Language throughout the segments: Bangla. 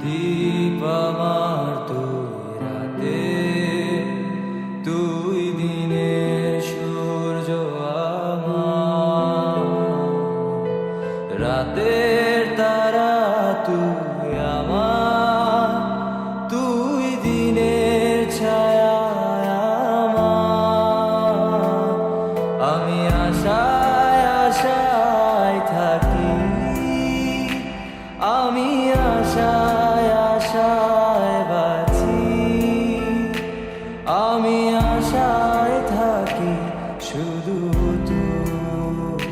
প্রদীপ আমার তুই রাতে, তুই দিনের সূর্য আমার, রাতের তারা তুই আমার, তুই দিনের ছায়া আমার। আমি আশায় আশায় থাকি, আমি আশায় আশায় বাঁচি, আমি আশায় থাকি শুধু তুই।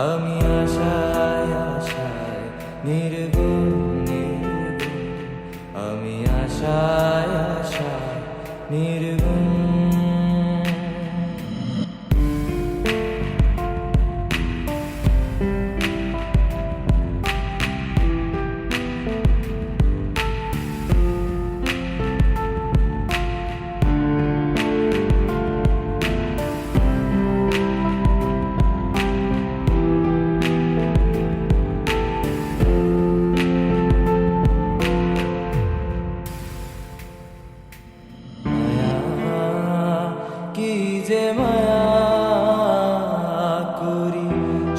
আমি আশায় আশায় নির্গুণ নির্গুণ, আমি আশায় আশায় নির্গুণ। কি যে মায়া করি,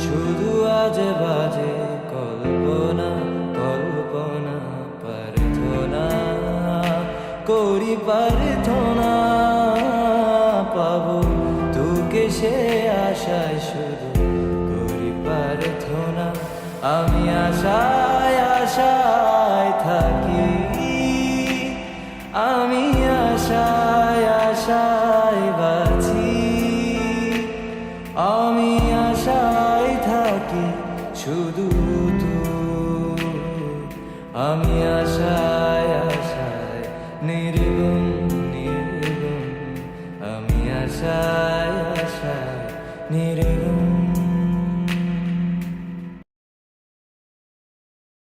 শুধু আজে বাজে কল্পনা কল্পনা, প্রার্থনা করি প্রার্থনা পাবো তোকে, সে আশায় শুধু করি প্রার্থনা। আমি আশায় আশায় থাকি, আমি আশায় আশায় বাঁচি, আমি আশায় থাকি শুধু তুই। আমি আশায় আশায় নির্গুণ নির্গুণ, আমি আশায় আশায় নির্গুণ।